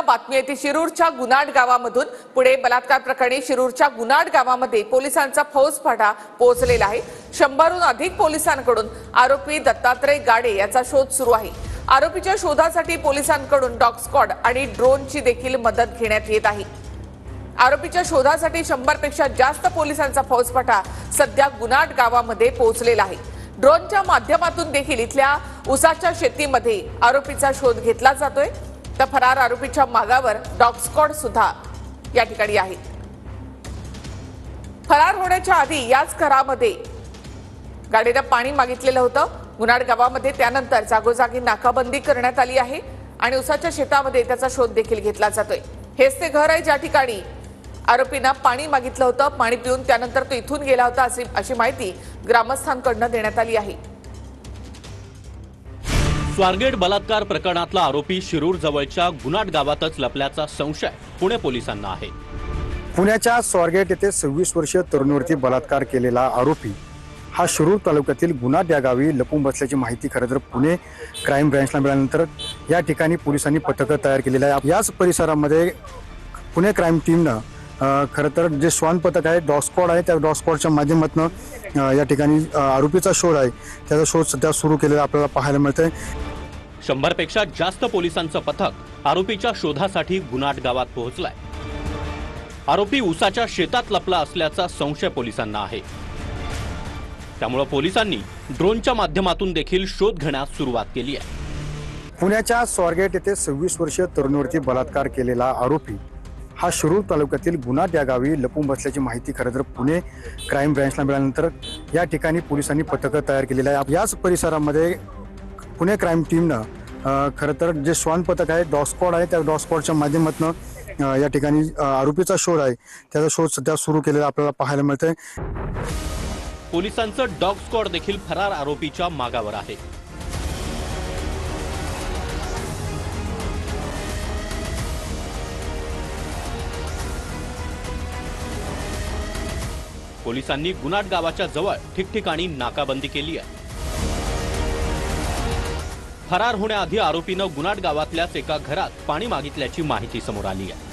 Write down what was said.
बातमी आहे ती शिरूरच्या गुनाड गावामधून। पुढे बलात्कार प्रकरणी शिरूरच्या गुनाड गावामध्ये पोलिसांचा फौजफाटा पोहोचलेला आहे। 100हून अधिक पोलिसांकडून आरोपी दत्तात्रय गाडे याचा शोध सुरू आहे। आरोपीच्या शोधासाठी पोलिसांकडून डॉग स्क्वॉड आणि ड्रोनची देखील मदत घेण्यात येत आहे। आरोपीच्या शोधासाठी 100 पेक्षा जास्त पोलिसांचा फौजफाटा सध्या गुनाड गावामध्ये पोहोचलेला आहे। ड्रोनच्या माध्यमातून देखील इथल्या उसाच्या शेतीमध्ये आरोपीचा शोध घेतला जातोय। तर फरार आरोपीच्या मागावर डॉग स्क्वॉड सुद्धा या ठिकाणी आहे। फरार होण्याच्या आधी याच घरामध्ये गाडीने पाणी मागितलेलं होतं गुनाड गावामध्ये। त्यानंतर जागोजागी नाकाबंदी करण्यात आली आहे आणि उसाच्या शेतामध्ये त्याचा शोध देखील घेतला जातोय। हेच ते घर आहे ज्या ठिकाणी आरोपींना पाणी मागितलं होतं। पाणी पिऊन त्यानंतर तो इथून गेला होता अशी माहिती ग्रामस्थांकडून देण्यात आली आहे। स्वारगेट बलात्कार प्रकरणातला आरोपी शिरूर जवळच्या गुनाड गावातच लपल्याचा संशय पुणे पोलिसांना आहे। पुण्याच्या स्वारगेट येथे 26 वर्षीय तरुणीवरती बलात्कार केलेला आरोपी हा शिरूर तालुक्यातील गुनाड या गावी लपून बसल्याची माहिती खरं तर पुणे क्राईम ब्रँचला मिळाल्यानंतर या ठिकाणी पोलिसांनी पथकं तयार केलेलं आहे। याच परिसरामध्ये पुणे क्राईम टीमनं खरं तर जे श्वान पथक आहे, डॉग स्क्वॉड आहे, त्या डॉग स्क्वॉडच्या माध्यमातून या ठिकाणी आरोपीचा शोध आहे त्याचा शोध सध्या सुरू केलेला आपल्याला पाहायला मिळतंय। 100 पेक्षा जास्त पोलिसांचं पथक आरोपीच्या शोधासाठी गुनाड गावात पोहोचलाय। आरोपी उसाच्या शेतात लपला असल्याचा संशय पोलिसांना आहे। त्यामुळे पोलिसांनी ड्रोनच्या माध्यमातून देखील शोध घेण्यास सुरुवात केली आहे। पुण्याच्या स्वारगेट येथे 26 वर्षीय तरुणीवरती बलात्कार केलेला आरोपी हा शिरूर तालुक्यातील गुनाड या गावी लपून बसल्याची माहिती खरं तर पुणे क्राईम ब्रँचला मिळाल्यानंतर या ठिकाणी पोलिसांनी पथकं तयार केलेलं आहे। याच परिसरामध्ये पुणे क्राईम टीमनं खरं तर जे श्वान पथक आहे, डॉग स्क्वॉड आहे, त्या डॉग स्क्वॉडच्या माध्यमातून या ठिकाणी आरोपीचा शोध आहे त्याचा शोध सध्या सुरू केलेला आपल्याला पाहायला मिळतंय। पोलिसांचं डॉग स्क्वॉड देखील फरार आरोपीच्या मागावर आहे। पोलिसांनी गुनाड गावाच्या जवळ ठिकठिकाणी नाकाबंदी केली आहे। फरार होण्याआधी आरोपीनं गुनाड गावातल्याच एका घरात पाणी मागितल्याची माहिती समोर आली आहे।